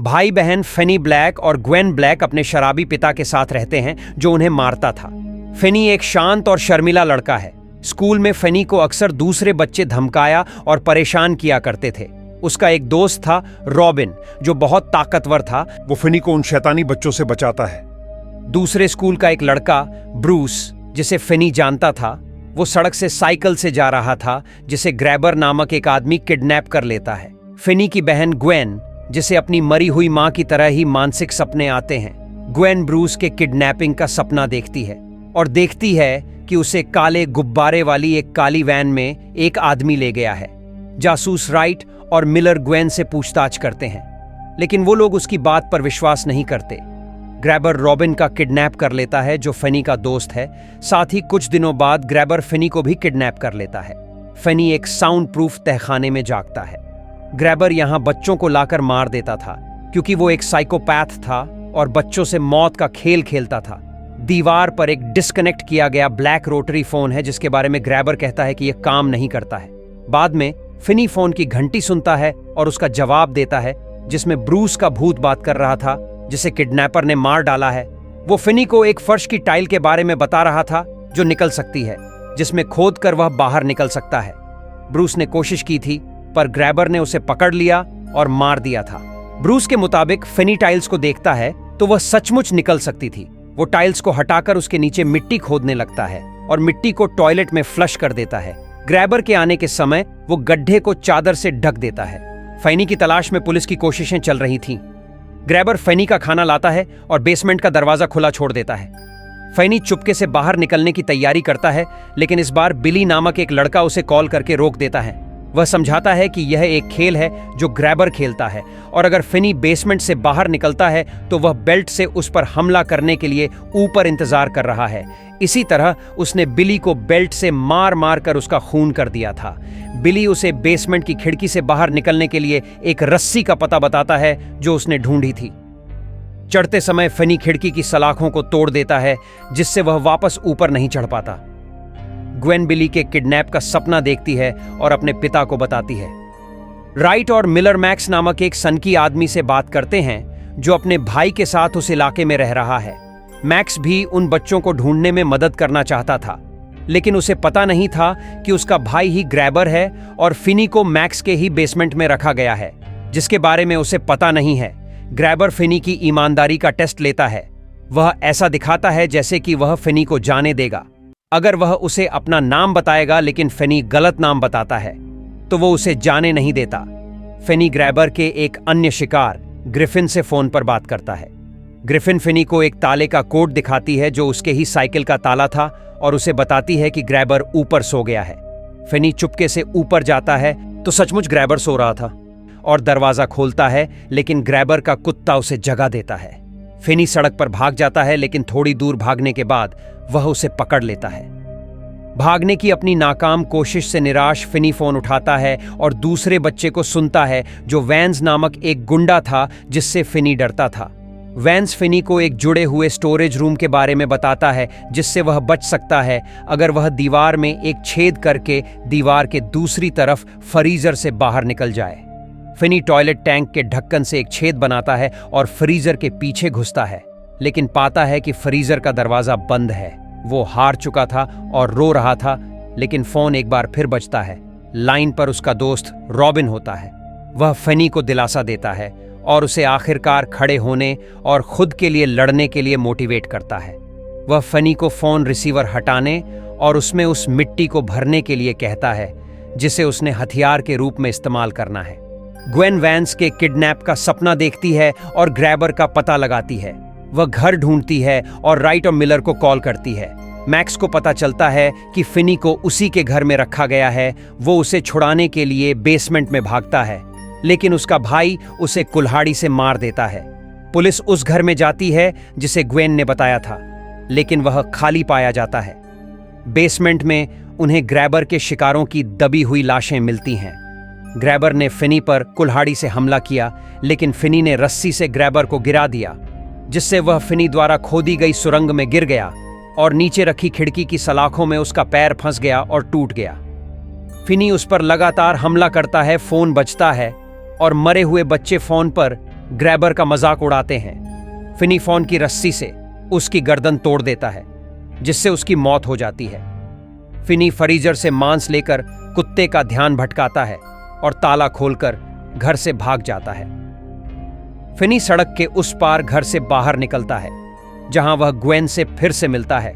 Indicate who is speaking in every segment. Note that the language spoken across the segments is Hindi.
Speaker 1: भाई बहन फेनी ब्लैक और ग्वेन ब्लैक अपने शराबी पिता के साथ रहते हैं जो उन्हें मारता था। फेनी एक शांत और शर्मिला लड़का है। स्कूल में फेनी को अक्सर दूसरे बच्चे धमकाया और परेशान किया करते थे। उसका एक दोस्त था रॉबिन, जो बहुत ताकतवर था।
Speaker 2: वो फेनी को उन शैतानी बच्चों से बचाता है।
Speaker 1: दूसरे स्कूल का एक लड़का ब्रूस, जिसे फेनी जानता था, वो सड़क से साइकिल से जा रहा था, जिसे ग्रैबर नामक एक आदमी किडनैप कर लेता है। फेनी की बहन ग्वेन, जिसे अपनी मरी हुई मां की तरह ही मानसिक सपने आते हैं, ग्वेन ब्रूस के किडनैपिंग का सपना देखती है और देखती है कि उसे काले गुब्बारे वाली एक काली वैन में एक आदमी ले गया है। जासूस राइट और मिलर ग्वेन से पूछताछ करते हैं, लेकिन वो लोग उसकी बात पर विश्वास नहीं करते। ग्रैबर रॉबिन का किडनैप कर लेता है, जो फेनी का दोस्त है। साथ ही कुछ दिनों बाद ग्रैबर फेनी को भी किडनैप कर लेता है। फेनी एक साउंड प्रूफ तहखाने में जागता है। ग्रैबर यहां बच्चों को लाकर मार देता था, क्योंकि वो एक साइकोपैथ था और बच्चों से मौत का खेल खेलता था। दीवार पर एक डिस्कनेक्ट किया गया ब्लैक रोटरी फोन है, जिसके बारे में ग्रैबर कहता है कि यह काम नहीं करता है। बाद में फेनी फोन की घंटी सुनता है और उसका जवाब देता है, जिसमें ब्रूस का भूत बात कर रहा था, जिसे किडनैपर ने मार डाला है। वो फेनी को एक फर्श की टाइल के बारे में बता रहा था जो निकल सकती है, जिसमें खोद कर वह बाहर निकल सकता है। ब्रूस ने कोशिश की थी, पर ग्रैबर ने उसे पकड़ लिया और मार दिया था। ब्रूस के मुताबिक फेनी टाइल्स को देखता है तो वह सचमुच निकल सकती थी। वो टाइल्स को हटाकर उसके नीचे मिट्टी खोदने लगता है और मिट्टी को टॉयलेट में फ्लश कर देता है। ग्रैबर के आने के समय वो गड्ढे को चादर से ढक देता है। फेनी की तलाश में पुलिस की कोशिशें चल रही थीं। ग्रैबर फेनी का खाना लाता है और बेसमेंट का दरवाजा खुला छोड़ देता है। फेनी चुपके से बाहर निकलने की तैयारी करता है, लेकिन इस बार बिली नामक एक लड़का उसे कॉल करके रोक देता है। वह समझाता है कि यह एक खेल है जो ग्रैबर खेलता है, और अगर फेनी बेसमेंट से बाहर निकलता है तो वह बेल्ट से उस पर हमला करने के लिए ऊपर इंतजार कर रहा है। इसी तरह उसने बिली को बेल्ट से मार मार कर उसका खून कर दिया था। बिली उसे बेसमेंट की खिड़की से बाहर निकलने के लिए एक रस्सी का पता बताता है जो उसने ढूंढी थी। चढ़ते समय फेनी खिड़की की सलाखों को तोड़ देता है, जिससे वह वापस ऊपर नहीं चढ़ पाता। ग्वेन बिली के किडनैप का सपना देखती है और अपने पिता को बताती है। राइट और मिलर मैक्स नामक एक सनकी आदमी से बात करते हैं, जो अपने भाई के साथ उस इलाके में रह रहा है। मैक्स भी उन बच्चों को ढूंढने में मदद करना चाहता था, लेकिन उसे पता नहीं था कि उसका भाई ही ग्रैबर है और फेनी को मैक्स के ही बेसमेंट में रखा गया है, जिसके बारे में उसे पता नहीं है। ग्रैबर फेनी की ईमानदारी का टेस्ट लेता है। वह ऐसा दिखाता है जैसे कि वह फेनी को जाने देगा। अगर वह उसे अपना नाम बताएगा, लेकिन फेनी गलत नाम बताता है, तो वो उसे जाने नहीं देता। फेनी ग्रैबर के एक अन्य शिकार ग्रिफिन से फोन पर बात करता है। ग्रिफिन फेनी को एक ताले का कोड दिखाती है, जो उसके ही साइकिल का ताला था, और उसे बताती है कि ग्रैबर ऊपर सो गया है। फेनी चुपके से ऊपर जाता है तो सचमुच ग्रैबर सो रहा था और दरवाजा खोलता है, लेकिन ग्रैबर का कुत्ता उसे जगा देता है। फेनी सड़क पर भाग जाता है, लेकिन थोड़ी दूर भागने के बाद वह उसे पकड़ लेता है। भागने की अपनी नाकाम कोशिश से निराश फेनी फोन उठाता है और दूसरे बच्चे को सुनता है, जो वैंस नामक एक गुंडा था जिससे फेनी डरता था। वैंस फेनी को एक जुड़े हुए स्टोरेज रूम के बारे में बताता है, जिससे वह बच सकता है अगर वह दीवार में एक छेद करके दीवार के दूसरी तरफ फ्रीजर से बाहर निकल जाए। फेनी टॉयलेट टैंक के ढक्कन से एक छेद बनाता है और फ्रीजर के पीछे घुसता है, लेकिन पाता है कि फ्रीजर का दरवाजा बंद है। वो हार चुका था और रो रहा था, लेकिन फोन एक बार फिर बजता है। लाइन पर उसका दोस्त रॉबिन होता है। वह फेनी को दिलासा देता है और उसे आखिरकार खड़े होने और खुद के लिए लड़ने के लिए मोटिवेट करता है। वह फेनी को फोन रिसीवर हटाने और उसमें उस मिट्टी को भरने के लिए कहता है, जिसे उसने हथियार के रूप में इस्तेमाल करना है। ग्वेन वैंस के किडनैप का सपना देखती है और ग्रैबर का पता लगाती है। वह घर ढूंढती है और राइट और मिलर को कॉल करती है। मैक्स को पता चलता है कि फेनी को उसी के घर में रखा गया है। वो उसे छुड़ाने के लिए बेसमेंट में भागता है, लेकिन उसका भाई उसे कुल्हाड़ी से मार देता है। पुलिस उस घर में जाती है जिसे ग्वेन ने बताया था, लेकिन वह खाली पाया जाता है। बेसमेंट में उन्हें ग्रैबर के शिकारों की दबी हुई लाशें मिलती हैं। ग्रैबर ने फेनी पर कुल्हाड़ी से हमला किया, लेकिन फेनी ने रस्सी से ग्रैबर को गिरा दिया, जिससे वह फेनी द्वारा खोदी गई सुरंग में गिर गया और नीचे रखी खिड़की की सलाखों में उसका पैर फंस गया और टूट गया। फेनी उस पर लगातार हमला करता है। फोन बजता है और मरे हुए बच्चे फोन पर ग्रैबर का मजाक उड़ाते हैं। फिनी फोन की रस्सी से उसकी गर्दन तोड़ देता है, जिससे उसकी मौत हो जाती है। फिनी फ्रीजर से मांस लेकर कुत्ते का ध्यान भटकाता है और ताला खोलकर घर से भाग जाता है। फिनी सड़क के उस पार घर से बाहर निकलता है, जहां वह ग्वेन से फिर से मिलता है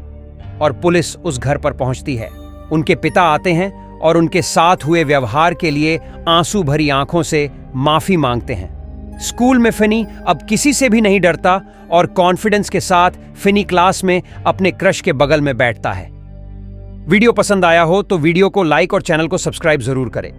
Speaker 1: और पुलिस उस घर पर पहुंचती है। उनके पिता आते हैं और उनके साथ हुए व्यवहार के लिए आंसू भरी आंखों से माफी मांगते हैं। स्कूल में फिनी अब किसी से भी नहीं डरता और कॉन्फिडेंस के साथ फिनी क्लास में अपने क्रश के बगल में बैठता है। वीडियो पसंद आया हो तो वीडियो को लाइक और चैनल को सब्सक्राइब जरूर करें।